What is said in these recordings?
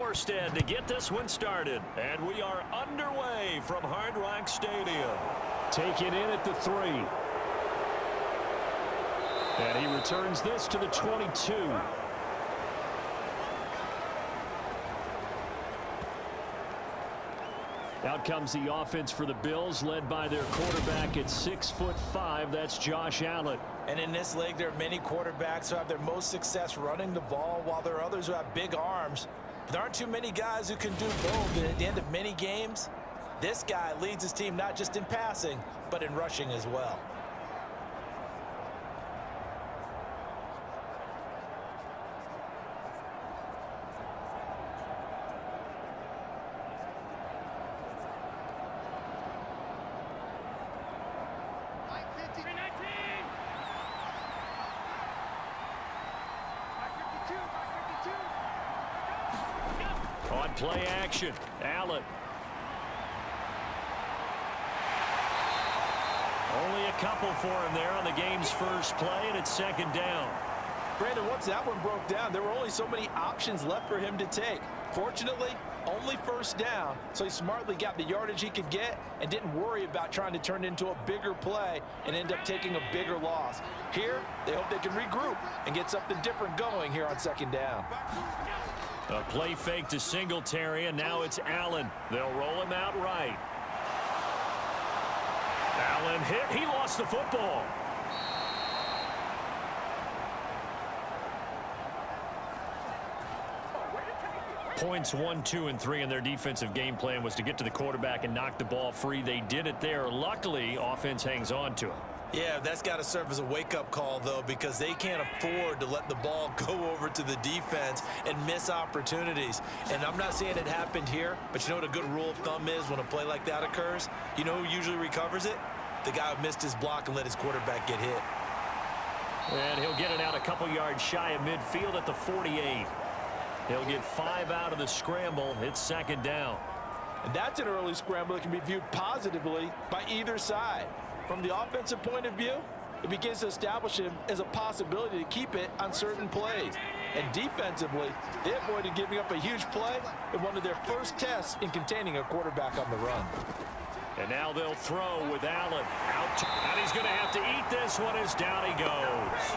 Morstead to get this one started. And we are underway from Hard Rock Stadium. Taken in at the 3. And he returns this to the 22. Out comes the offense for the Bills, led by their quarterback at 6'5". That's Josh Allen. And in this league, there are many quarterbacks who have their most success running the ball, while there are others who have big arms. There aren't too many guys who can do both. And at the end of many games, this guy leads his team not just in passing, but in rushing as well. On play action, Allen. Only a couple for him there on the game's first play, and it's second down. Brandon, once that one broke down, there were only so many options left for him to take. Fortunately, only first down, so he smartly got the yardage he could get and didn't worry about trying to turn it into a bigger play and end up taking a bigger loss. Here, they hope they can regroup and get something different going here on second down. A play fake to Singletary, and now it's Allen. They'll roll him out right. Allen hit. He lost the football. Points 1, 2, and 3 in their defensive game plan was to get to the quarterback and knock the ball free. They did it there. Luckily, offense hangs on to him. Yeah, that's got to serve as a wake-up call, though, because they can't afford to let the ball go over to the defense and miss opportunities. And I'm not saying it happened here, but you know what a good rule of thumb is when a play like that occurs? You know who usually recovers it? The guy who missed his block and let his quarterback get hit. And he'll get it out a couple yards shy of midfield at the 48. He'll get 5 out of the scramble. It's second down. And that's an early scramble that can be viewed positively by either side. From the offensive point of view, it begins to establish him as a possibility to keep it on certain plays. And defensively, they avoided giving up a huge play in one of their first tests in containing a quarterback on the run. And now they'll throw with Allen. And he's going to have to eat this one as down he goes.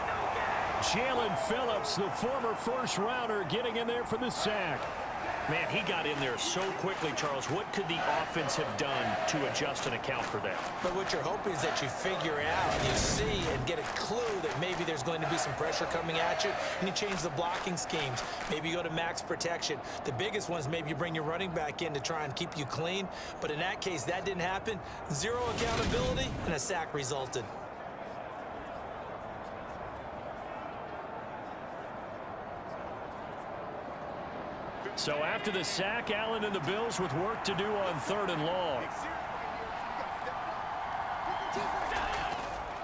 Jalen Phillips, the former first-rounder, getting in there for the sack. Man, he got in there so quickly, Charles. What could the offense have done to adjust and account for that? But what you're hoping is that you figure out, you see and get a clue that maybe there's going to be some pressure coming at you, and you change the blocking schemes. Maybe you go to max protection. The biggest one is maybe you bring your running back in to try and keep you clean. But in that case, that didn't happen. Zero accountability, and a sack resulted. So after the sack, Allen and the Bills with work to do on 3rd and long.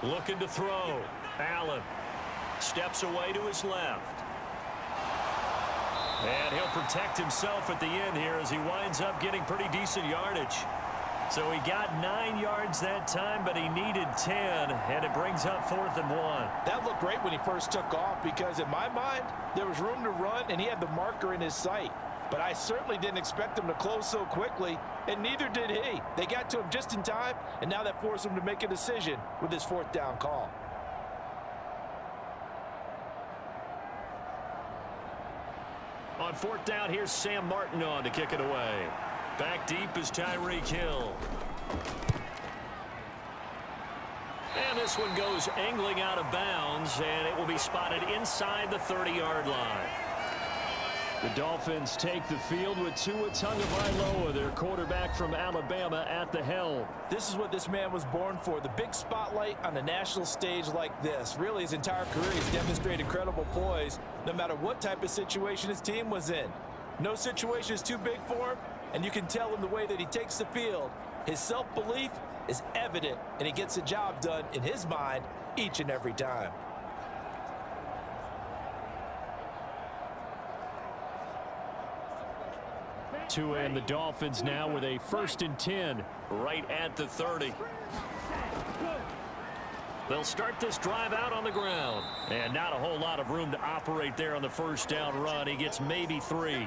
Looking to throw. Allen steps away to his left. And he'll protect himself at the end here as he winds up getting pretty decent yardage. So he got 9 yards that time, but he needed 10, and it brings up 4th and 1. That looked great when he first took off because, in my mind, there was room to run, and he had the marker in his sight. But I certainly didn't expect him to close so quickly, and neither did he. They got to him just in time, and now that forced him to make a decision with his 4th down call. On 4th down, here's Sam Martin on to kick it away. Back deep is Tyreek Hill. And this one goes angling out of bounds, and it will be spotted inside the 30-yard line. The Dolphins take the field with Tua Tagovailoa, their quarterback from Alabama, at the helm. This is what this man was born for, the big spotlight on the national stage like this. Really, his entire career, he's demonstrated incredible poise, no matter what type of situation his team was in. No situation is too big for him, and you can tell in the way that he takes the field. His self-belief is evident, and he gets the job done in his mind each and every time. Tua and the Dolphins now with a 1st and 10 right at the 30. They'll start this drive out on the ground. And not a whole lot of room to operate there on the 1st down run. He gets maybe 3.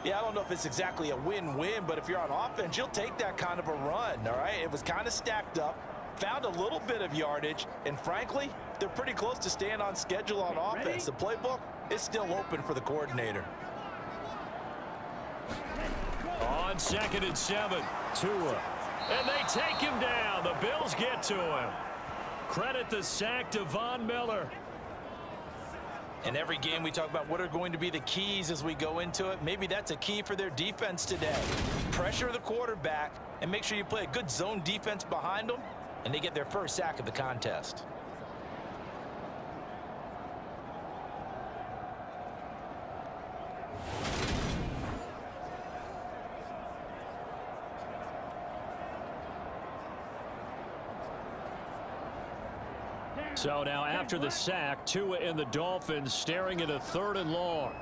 Yeah, I don't know if it's exactly a win-win, but if you're on offense, you'll take that kind of a run, all right? It was kind of stacked up, found a little bit of yardage, and frankly, they're pretty close to staying on schedule on offense. The playbook is still open for the coordinator. On 2nd and 7, Tua. And they take him down. The Bills get to him. Credit the sack to Von Miller. In every game, we talk about what are going to be the keys as we go into it. Maybe that's a key for their defense today. Pressure the quarterback and make sure you play a good zone defense behind them, and they get their first sack of the contest. So now after the sack, Tua and the Dolphins staring at a 3rd and long.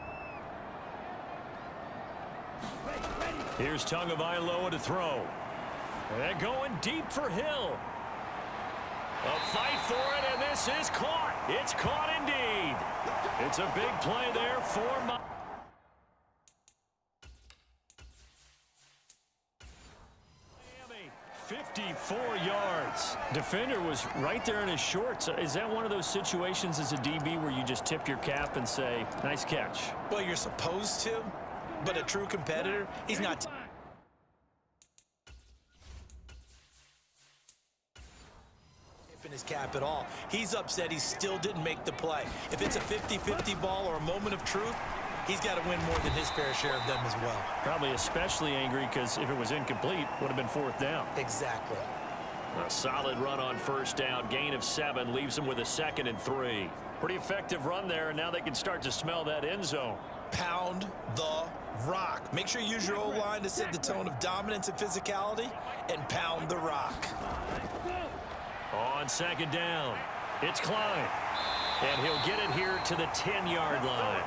Here's Tagovailoa to throw. And going deep for Hill. A fight for it, and this is caught. It's caught indeed. It's a big play there for Miami. 54 yards. Defender was right there in his shorts. Is that one of those situations as a DB where you just tip your cap and say, nice catch? Well, you're supposed to, but a true competitor, he's not. Tipping his cap at all. He's upset he still didn't make the play. If it's a 50-50 ball or a moment of truth, he's got to win more than his fair share of them as well. Probably especially angry because if it was incomplete, would have been 4th down. Exactly. A solid run on 1st down. Gain of 7 leaves them with a 2nd and 3. Pretty effective run there, and now they can start to smell that end zone. Pound the rock. Make sure you use your O-line to set the tone of dominance and physicality, and pound the rock. On 2nd down, it's Klein. And he'll get it here to the 10-yard line.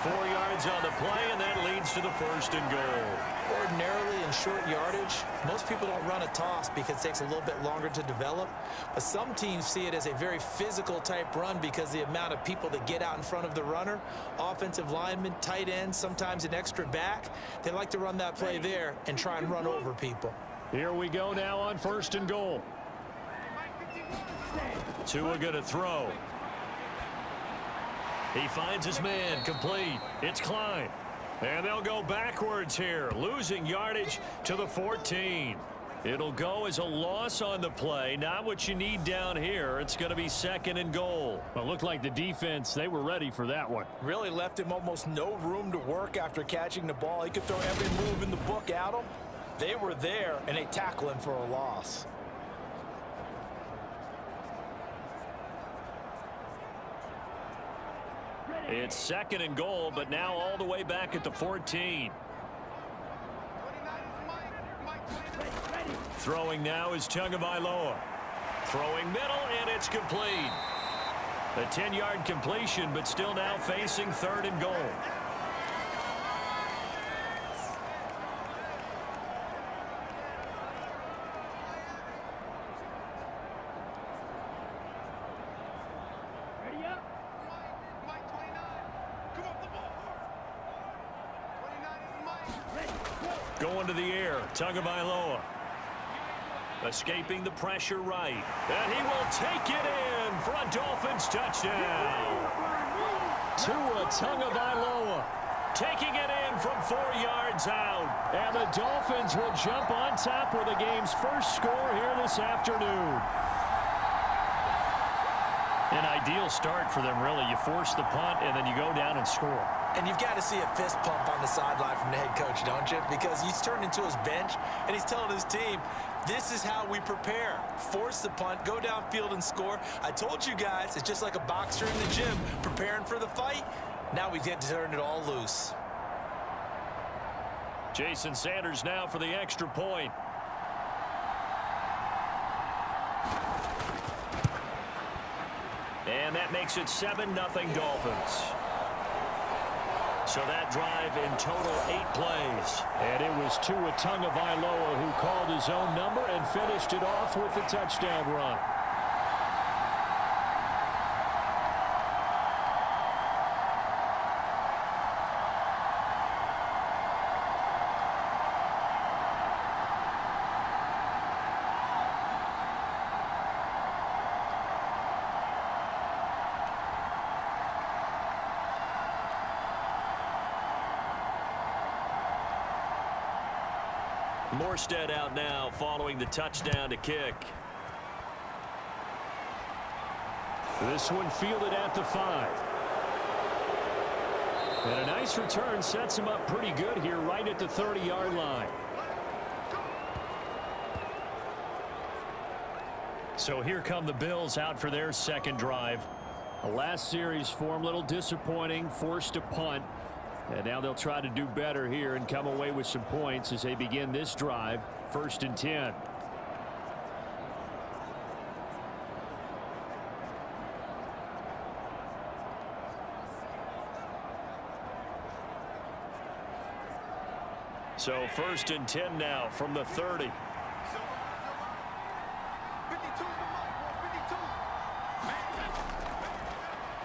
4 yards on the play, and that leads to the 1st and goal. Ordinarily in short yardage, most people don't run a toss because it takes a little bit longer to develop. But some teams see it as a very physical type run because the amount of people that get out in front of the runner, offensive linemen, tight ends, sometimes an extra back. They like to run that play there and try and run over people. Here we go now on 1st and goal. Tua going to throw. He finds his man, complete. It's Klein. And they'll go backwards here, losing yardage to the 14. It'll go as a loss on the play, not what you need down here. It's going to be 2nd and goal. Well, it looked like the defense, they were ready for that one. Really left him almost no room to work after catching the ball. He could throw every move in the book at him. They were there, and they tackle him for a loss. It's 2nd and goal, but now all the way back at the 14. Throwing now is Tagovailoa. Throwing middle, and it's complete. A 10-yard completion, but still now facing 3rd and goal. Going to the air, Tagovailoa. Escaping the pressure right. And he will take it in for a Dolphins touchdown. Tua Tagovailoa taking it in from 4 yards out. And the Dolphins will jump on top with the game's first score here this afternoon. An ideal start for them, really. You force the punt, and then you go down and score. And you've got to see a fist pump on the sideline from the head coach, don't you? Because he's turned into his bench, and he's telling his team, this is how we prepare. Force the punt, go downfield and score. I told you guys, it's just like a boxer in the gym, preparing for the fight. Now we get to turn it all loose. Jason Sanders now for the extra point. And that makes it 7-0 Dolphins. So that drive in total 8 plays. And it was Tua Tagovailoa who called his own number and finished it off with a touchdown run. Morstead out now following the touchdown to kick. This one fielded at the 5. And a nice return sets him up pretty good here right at the 30-yard line. So here come the Bills out for their second drive. The last series for them, a little disappointing, forced to punt. And now they'll try to do better here and come away with some points as they begin this drive, 1st and 10. So 1st and 10 now from the 30.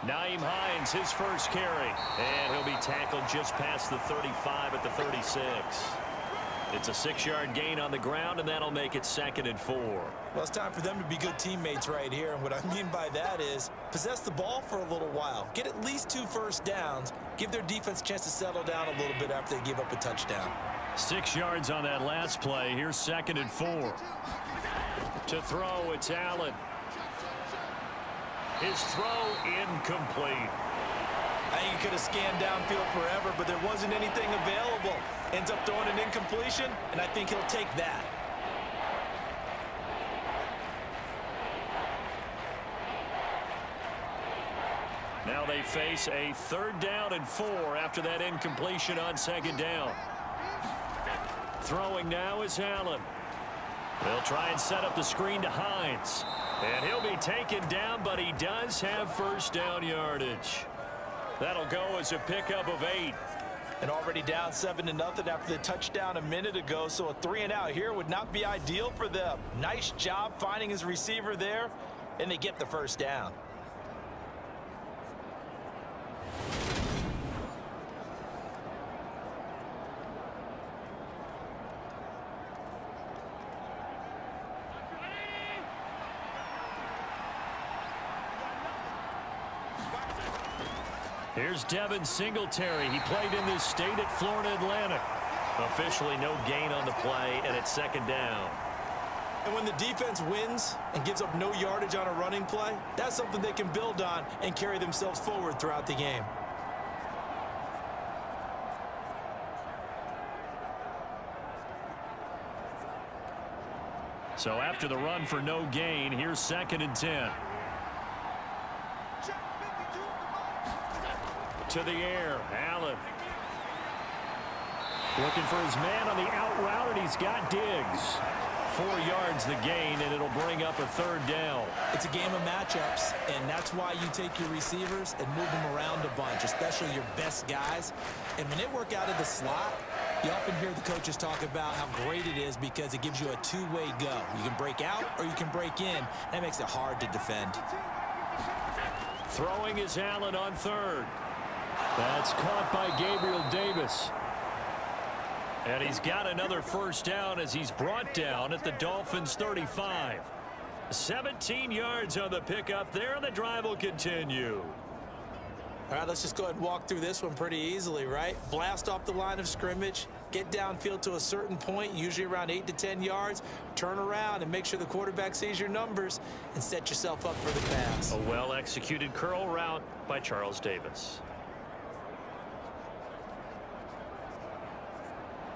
Nyheim Hines, his first carry, and he'll be tackled just past the 35 at the 36. It's a 6-yard gain on the ground, and that'll make it 2nd and 4. Well, it's time for them to be good teammates right here, and what I mean by that is possess the ball for a little while, get at least 2 first downs, give their defense a chance to settle down a little bit after they give up a touchdown. 6 yards on that last play. Here's 2nd and 4. To throw, it's Allen. His throw incomplete. I think he could have scanned downfield forever, but there wasn't anything available. Ends up throwing an incompletion, and I think he'll take that. Now they face a 3rd down and 4 after that incompletion on 2nd down. Throwing now is Allen. They'll try and set up the screen to Hines. And he'll be taken down, but he does have first down yardage. That'll go as a pickup of 8. And already down 7-0 after the touchdown a minute ago, so a 3-and-out here would not be ideal for them. Nice job finding his receiver there, and they get the first down. Here's Devin Singletary. He played in this state at Florida Atlantic. Officially no gain on the play, and it's 2nd down. And when the defense wins and gives up no yardage on a running play, that's something they can build on and carry themselves forward throughout the game. So after the run for no gain, here's 2nd and 10. To the air, Allen. Looking for his man on the out route, and he's got Diggs. 4 yards the gain, and it'll bring up a 3rd down. It's a game of matchups, and that's why you take your receivers and move them around a bunch, especially your best guys. And when they work out of the slot, you often hear the coaches talk about how great it is because it gives you a 2-way go. You can break out or you can break in. That makes it hard to defend. Throwing is Allen on 3rd. That's caught by Gabriel Davis. And he's got another first down as he's brought down at the Dolphins' 35. 17 yards on the pickup there, and the drive will continue. All right, let's just go ahead and walk through this one pretty easily, right? Blast off the line of scrimmage, get downfield to a certain point, usually around 8 to 10 yards, turn around and make sure the quarterback sees your numbers and set yourself up for the pass. A well-executed curl route by Charles Davis.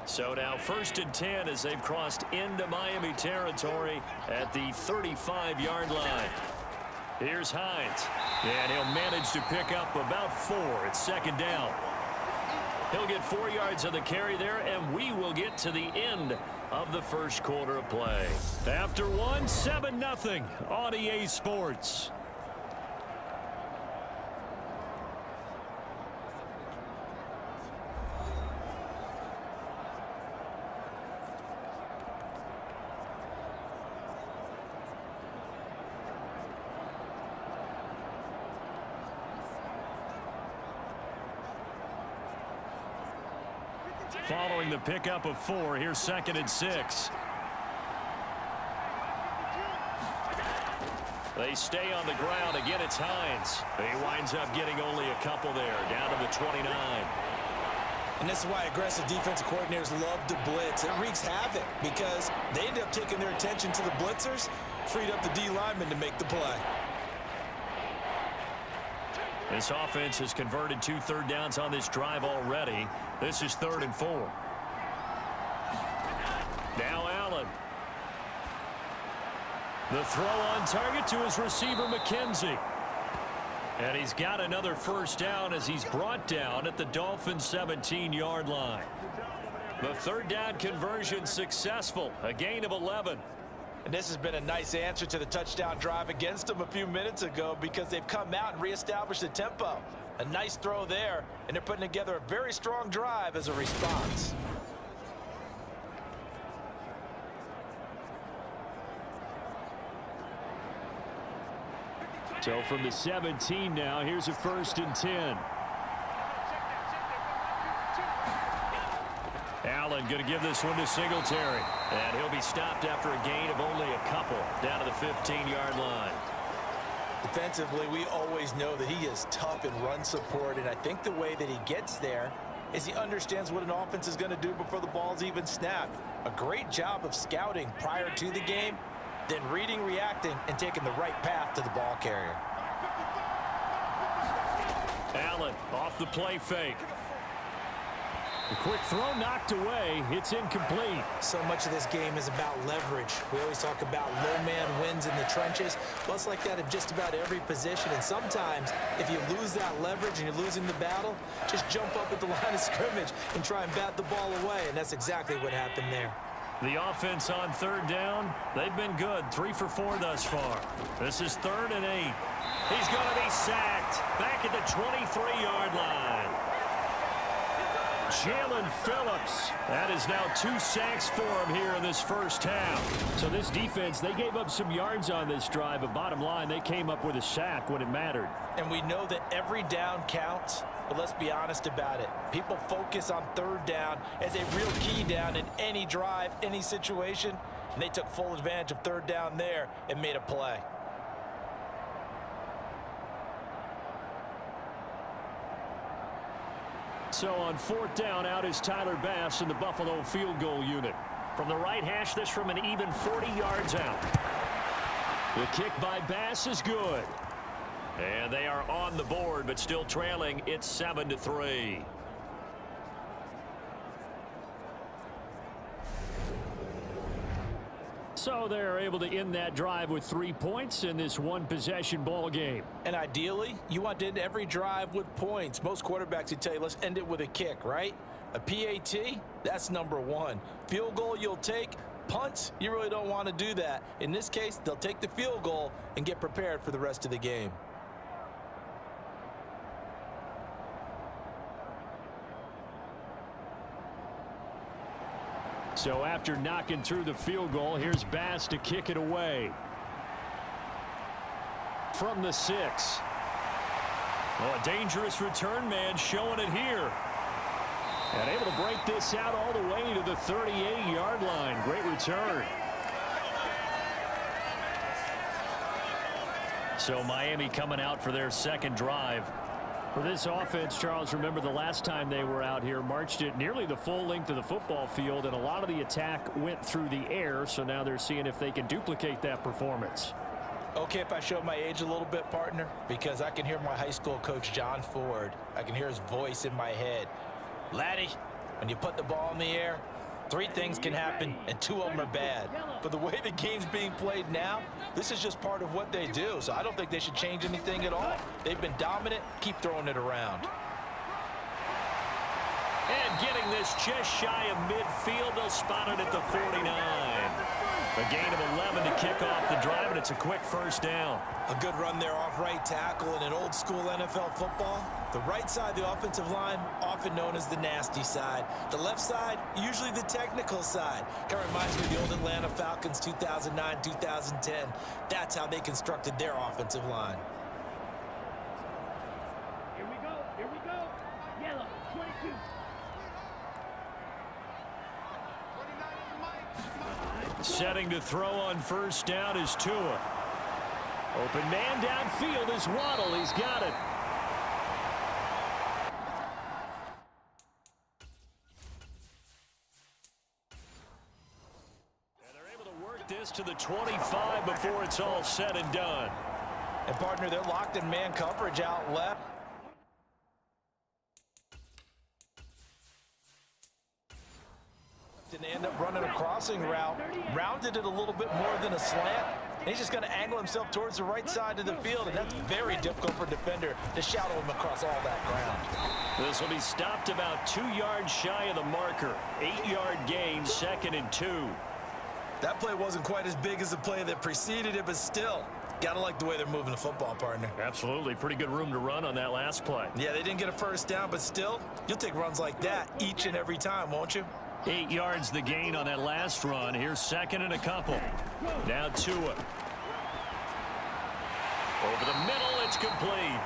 So now 1st and 10 as they've crossed into Miami territory at the 35-yard line. Here's Hines, and he'll manage to pick up about 4. It's 2nd down. He'll get 4 yards on the carry there, and we will get to the end of the first quarter of play. After one, 7-0 on EA Sports. Following the pickup of 4, here's 2nd and 6. They stay on the ground. Again, it's Hines. He winds up getting only a couple there, down to the 29. And this is why aggressive defensive coordinators love to blitz. It wreaks havoc because they end up taking their attention to the blitzers, freed up the D lineman to make the play. This offense has converted 2 third downs on this drive already. This is 3rd and 4. Now Allen. The throw on target to his receiver, McKenzie. And he's got another first down as he's brought down at the Dolphins' 17-yard line. The 3rd down conversion successful, a gain of 11. And this has been a nice answer to the touchdown drive against them a few minutes ago because they've come out and reestablished the tempo. A nice throw there, and they're putting together a very strong drive as a response. So from the 17 now, here's a 1st and 10. Allen going to give this one to Singletary. And he'll be stopped after a gain of only a couple down to the 15-yard line. Defensively, we always know that he is tough in run support, and I think the way that he gets there is he understands what an offense is going to do before the ball's even snapped. A great job of scouting prior to the game, then reading, reacting, and taking the right path to the ball carrier. Allen off the play fake. A quick throw knocked away. It's incomplete. So much of this game is about leverage. We always talk about low man wins in the trenches. Well, it's like that in just about every position. And sometimes, if you lose that leverage and you're losing the battle, just jump up at the line of scrimmage and try and bat the ball away. And that's exactly what happened there. The offense on 3rd down, they've been good. 3 for 4 thus far. This is 3rd and 8. He's going to be sacked back at the 23-yard line. Jalen Phillips. That is now 2 sacks for him here in this first half. So this defense, they gave up some yards on this drive, but bottom line, they came up with a sack when it mattered. And we know that every down counts, but let's be honest about it. People focus on 3rd down as a real key down in any drive, any situation, and they took full advantage of 3rd down there and made a play. So on 4th down, out is Tyler Bass in the Buffalo field goal unit. From the right hash, this from an even 40 yards out. The kick by Bass is good. And they are on the board, but still trailing. It's 7-3. So they're able to end that drive with 3 points in this one-possession ball game. And ideally, you want to end every drive with points. Most quarterbacks would tell you, let's end it with a kick, right? A PAT, that's number 1. Field goal you'll take. Punts, you really don't want to do that. In this case, they'll take the field goal and get prepared for the rest of the game. So after knocking through the field goal, here's Bass to kick it away. From the 6. Oh, a dangerous return man showing it here. And able to break this out all the way to the 38-yard line. Great return. So Miami coming out for their 2nd drive. For this offense, Charles, remember the last time they were out here, marched it nearly the full length of the football field, and a lot of the attack went through the air, so now they're seeing if they can duplicate that performance. Okay, if I show my age a little bit, partner, because I can hear my high school coach, John Ford. I can hear his voice in my head. Laddie, when you put the ball in the air, 3 things can happen, and 2 of them are bad. But the way the game's being played now, this is just part of what they do. So I don't think they should change anything at all. They've been dominant. Keep throwing it around. And getting this just shy of midfield, they'll spot it at the 49. A gain of 11 to kick off the drive, and it's a quick first down. A good run there off right tackle in an old school NFL football. The right side of the offensive line, often known as the nasty side. The left side, usually the technical side. Kind of reminds me of the old Atlanta Falcons 2009, 2010. That's how they constructed their offensive line. Here we go. Yellow, 22. Setting to throw on first down is Tua. Open man downfield is Waddle. He's got it. this to the 25 before it's all said and done. And partner, they're locked in man coverage out left. And they end up running a crossing route, rounded it a little bit more than a slant. And he's just going to angle himself towards the right side of the field, and that's very difficult for a defender to shadow him across all that ground. This will be stopped about 2 yards shy of the marker. 8-yard gain, 2nd and 2. That play wasn't quite as big as the play that preceded it, but still, gotta like the way they're moving the football, partner. Absolutely. Pretty good room to run on that last play. Yeah, they didn't get a first down, but still, you'll take runs like that each and every time, won't you? 8 yards the gain on that last run. Here's 2nd and a couple. Now Tua. Over the middle, it's complete.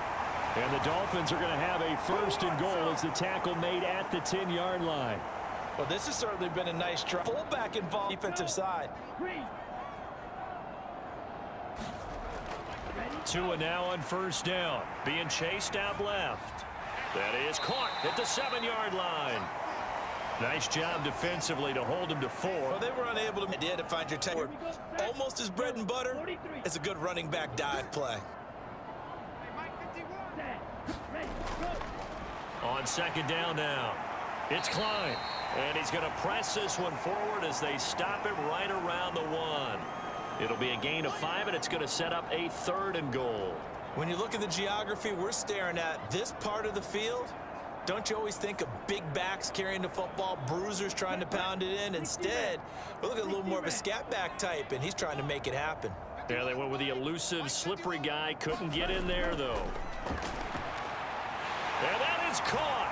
And the Dolphins are going to have a 1st and goal as the tackle made at the 10-yard line. Well, this has certainly been a nice try. Fullback involved, defensive side. Tua now on 1st down, being chased out left. That is caught at the 7-yard line. Nice job defensively to hold him to 4. Well, they were unable to find your tackle. Almost as bread and butter. It's a good running back dive play. On 2nd down now, it's Klein. And he's going to press this one forward as they stop it right around the 1. It'll be a gain of 5, and it's going to set up a 3rd and goal. When you look at the geography we're staring at, this part of the field, don't you always think of big backs carrying the football, bruisers trying to pound it in? Instead, we're looking at a little more of a scat back type, and he's trying to make it happen. Yeah, they went with the elusive, slippery guy. Couldn't get in there, though. And that is caught.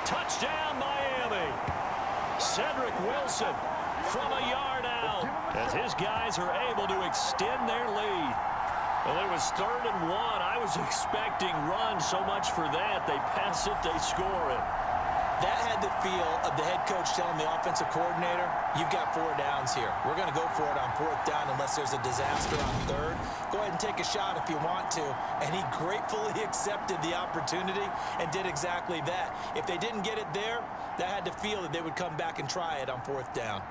Touchdown, Miami. Cedric Wilson from a yard out as his guys are able to extend their lead. Well, it was 3rd and 1. I was expecting run so much for that. They pass it, they score it. That had the feel of the head coach telling the offensive coordinator, you've got 4 downs here. We're going to go for it on 4th down unless there's a disaster on 3rd. Go ahead and take a shot if you want to. And he gratefully accepted the opportunity and did exactly that. If they didn't get it there, that had the feel that they would come back and try it on 4th down.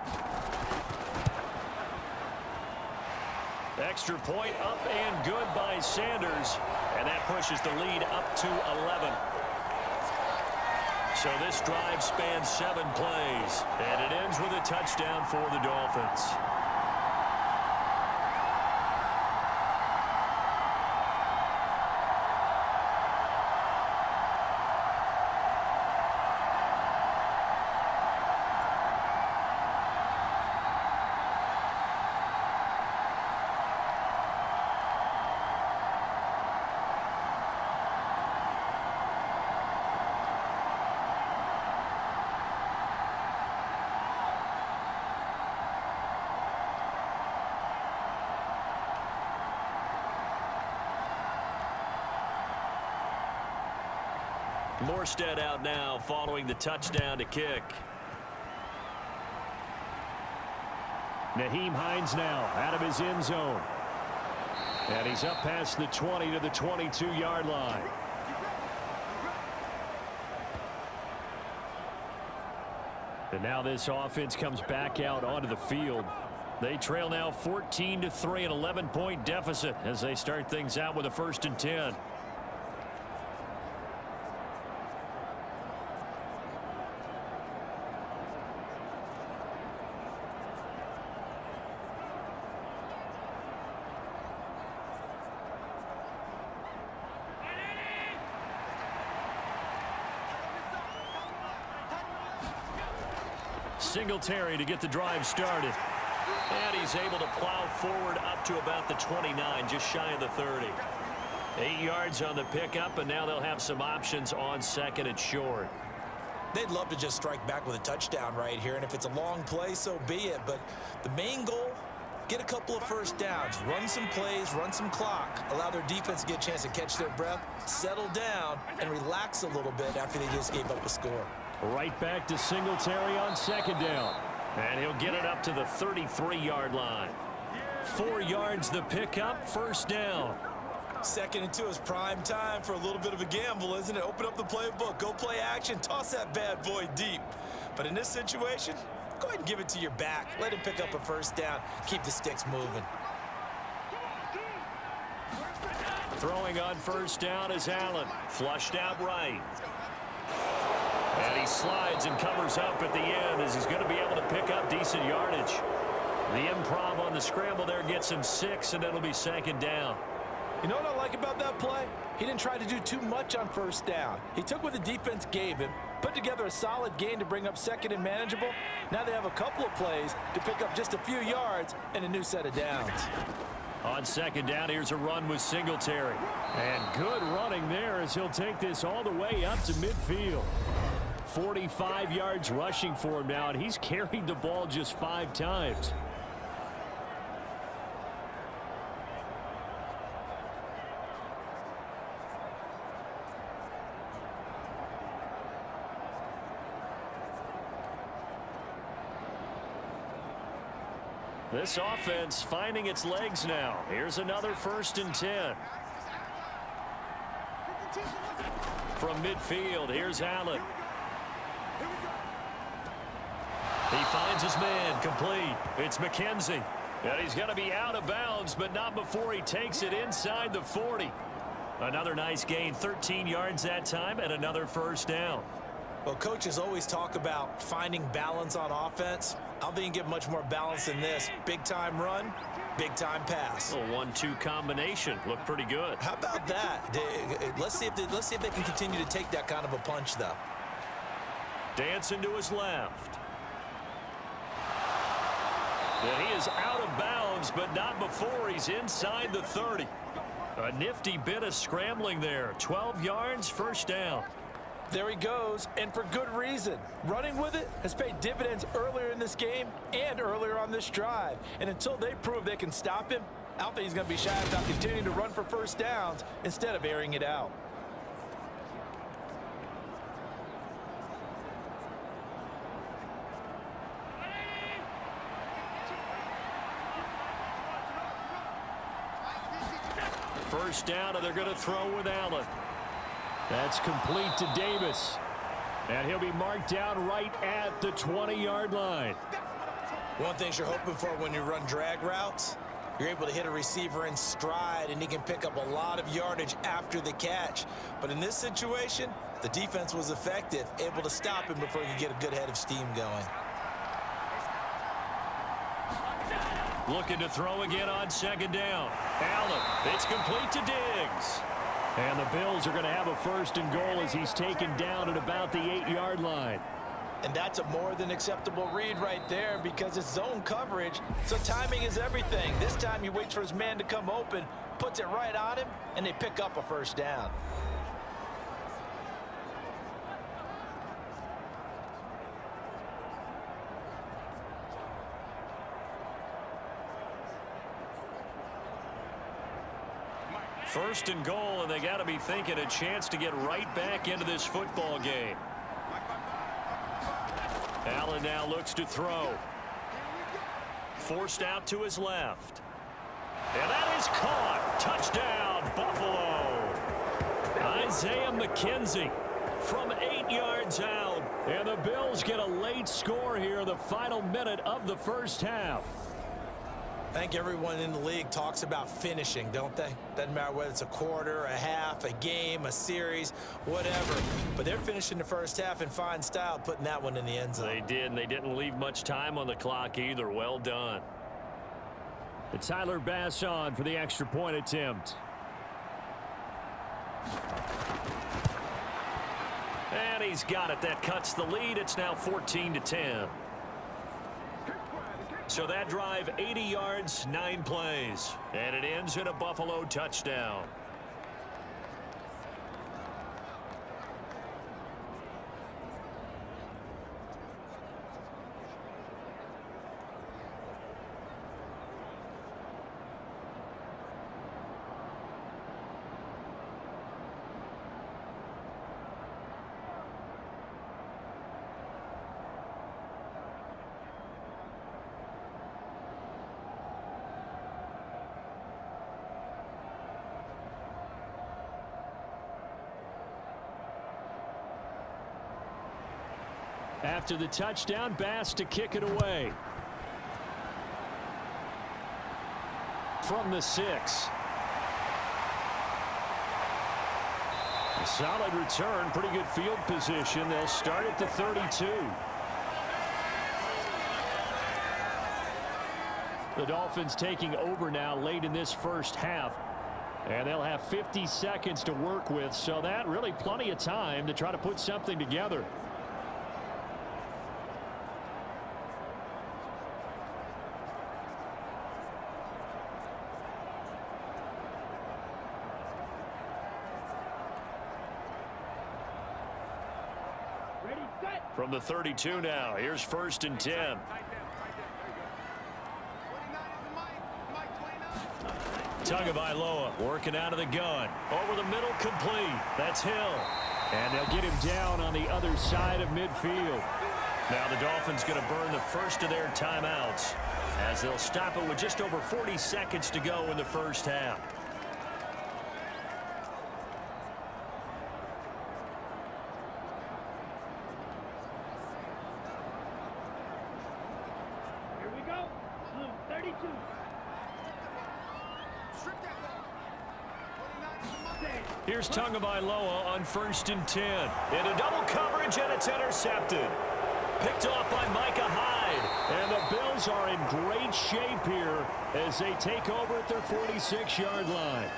Extra point up and good by Sanders. And that pushes the lead up to 11. So this drive spans 7 plays, and it ends with a touchdown for the Dolphins. Morstead out now following the touchdown to kick. Nyheim Hines now out of his end zone. And he's up past the 20 to the 22-yard line. And now this offense comes back out onto the field. They trail now 14-3, an 11-point deficit as they start things out with a 1st and 10. Singletary to get the drive started. And he's able to plow forward up to about the 29, just shy of the 30. 8 yards on the pickup, and now they'll have some options on 2nd and short. They'd love to just strike back with a touchdown right here, and if it's a long play, so be it. But the main goal, get a couple of 1st downs, run some plays, run some clock, allow their defense to get a chance to catch their breath, settle down, and relax a little bit after they just gave up a score. Right back to Singletary on 2nd down. And he'll get it up to the 33-yard line. 4 yards the pickup, 1st down. 2nd and 2 is prime time for a little bit of a gamble, isn't it? Open up the playbook, go play action, toss that bad boy deep. But in this situation, Go ahead and give it to your back. Let him pick up a first down. Keep the sticks moving. Throwing on first down is Allen. Flushed out right. And he slides and covers up at the end as he's going to be able to pick up decent yardage. The improv on the scramble there gets him 6, and it'll be second down. You know what I like about that play? He didn't try to do too much on first down. He took what the defense gave him, put together a solid gain to bring up second and manageable. Now they have a couple of plays to pick up just a few yards and a new set of downs. On second down, here's a run with Singletary. And good running there as he'll take this all the way up to midfield. 45 yards rushing for him now, and he's carried the ball just 5 times. This offense finding its legs now. Here's another 1st and 10. From midfield, here's Allen. He finds his man, complete. It's McKenzie. And he's going to be out of bounds, but not before he takes it inside the 40. Another nice gain, 13 yards that time, and another first down. Well, coaches always talk about finding balance on offense. I don't think you can get much more balance than this. Big-time run, big-time pass. A 1-2 combination. Looked pretty good. How about that? Let's see if they can continue to take that kind of a punch, though. Dancing to his left. And he is out of bounds, but not before he's inside the 30. A nifty bit of scrambling there. 12 yards, first down. There he goes, and for good reason. Running with it has paid dividends earlier in this game and earlier on this drive. And until they prove they can stop him, I don't think he's going to be shy about continuing to run for first downs instead of airing it out. First down, and they're going to throw with Allen. That's complete to Davis. And he'll be marked down right at the 20-yard line. One thing you're hoping for when you run drag routes, you're able to hit a receiver in stride, and he can pick up a lot of yardage after the catch. But in this situation, the defense was effective, able to stop him before you get a good head of steam going. Looking to throw again on second down. Allen, it's complete to Diggs. And the Bills are going to have a 1st and goal as he's taken down at about the 8-yard line. And that's a more than acceptable read right there because it's zone coverage, so timing is everything. This time he waits for his man to come open, puts it right on him, and they pick up a first down. First and goal, and they got to be thinking a chance to get right back into this football game. Allen now looks to throw. Forced out to his left. And that is caught. Touchdown, Buffalo. Isaiah McKenzie from 8 yards out. And the Bills get a late score here in the final minute of the first half. I think everyone in the league talks about finishing, don't they? Doesn't matter whether it's a quarter, a half, a game, a series, whatever. But they're finishing the first half in fine style, putting that one in the end zone. They did, and they didn't leave much time on the clock either. Well done. It's Tyler Bass on for the extra point attempt. And he's got it. That cuts the lead. It's now 14-10. So that drive, 80 yards, 9 plays. And it ends in a Buffalo touchdown. After the touchdown, Bass to kick it away. From the 6. A solid return, pretty good field position. They'll start at the 32. The Dolphins taking over now late in this first half. And they'll have 50 seconds to work with, so that really plenty of time to try to put something together. Ready, set. From the 32 now, here's 1st and 10. Tagovailoa working out of the gun. Over the middle, complete. That's Hill. And they'll get him down on the other side of midfield. Now the Dolphins going to burn the first of their timeouts as they'll stop it with just over 40 seconds to go in the first half. Here we go. Blue 32. Here's Tagovailoa on 1st and 10. Into double coverage, and it's intercepted. Picked off by Micah Hyde. And the Bills are in great shape here as they take over at their 46-yard line.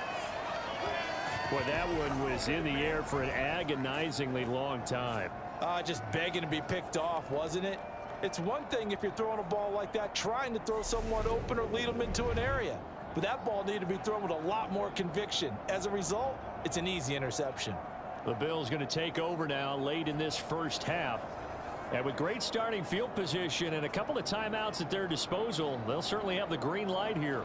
Boy, that one was in the air for an agonizingly long time. Just begging to be picked off, wasn't it? It's one thing if you're throwing a ball like that, trying to throw someone open or lead them into an area. But that ball needed to be thrown with a lot more conviction. As a result, it's an easy interception. The Bills going to take over now late in this first half. And with great starting field position and a couple of timeouts at their disposal, they'll certainly have the green light here.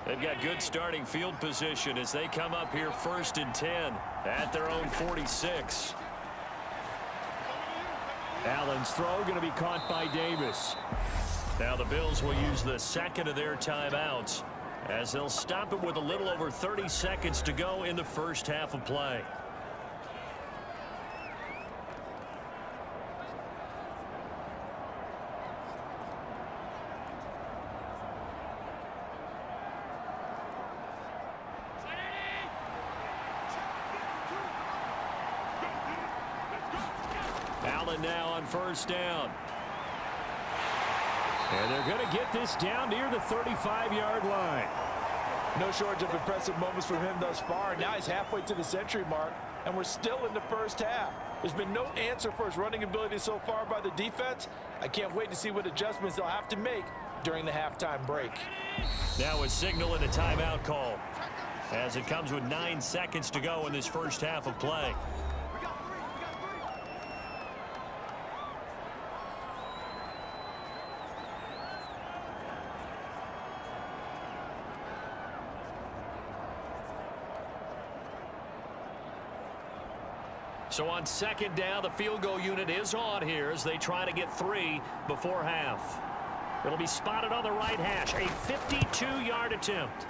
They've got good starting field position as they come up here 1st and 10 at their own 46. Allen's throw going to be caught by Davis. Now the Bills will use the second of their timeouts as they'll stop it with a little over 30 seconds to go in the first half of play. Allen now on 1st down. And they're going to get this down near the 35-yard line. No shortage of impressive moments from him thus far. Now he's halfway to the century mark, and we're still in the first half. There's been no answer for his running ability so far by the defense. I can't wait to see what adjustments they'll have to make during the halftime break. Now a signal and a timeout call as it comes with 9 seconds to go in this first half of play. So on 2nd down, the field goal unit is on here as they try to get 3 before half. It'll be spotted on the right hash. A 52-yard attempt.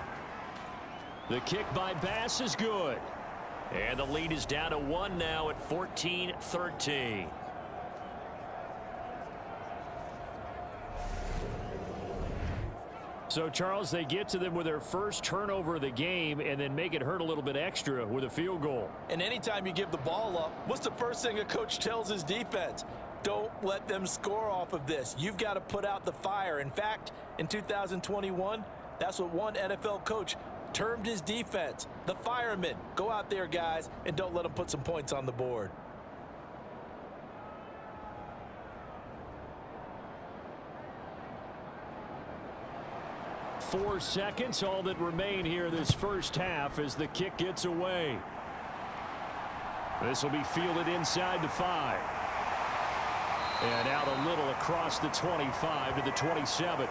The kick by Bass is good. And the lead is down to 1 now at 14-13. So, Charles, they get to them with their first turnover of the game and then make it hurt a little bit extra with a field goal. And anytime you give the ball up, what's the first thing a coach tells his defense? Don't let them score off of this. You've got to put out the fire. In fact, in 2021, that's what one NFL coach termed his defense, the firemen. Go out there, guys, and don't let them put some points on the board. Four seconds, all that remain here this first half as the kick gets away. This will be fielded inside the 5. And out a little across the 25 to the 27.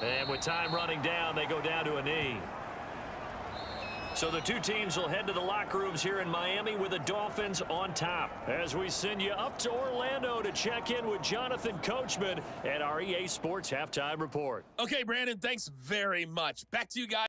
And with time running down, they go down to a knee. So the two teams will head to the locker rooms here in Miami with the Dolphins on top. As we send you up to Orlando to check in with Jonathan Coachman at our EA Sports Halftime Report. Okay, Brandon, thanks very much. Back to you guys.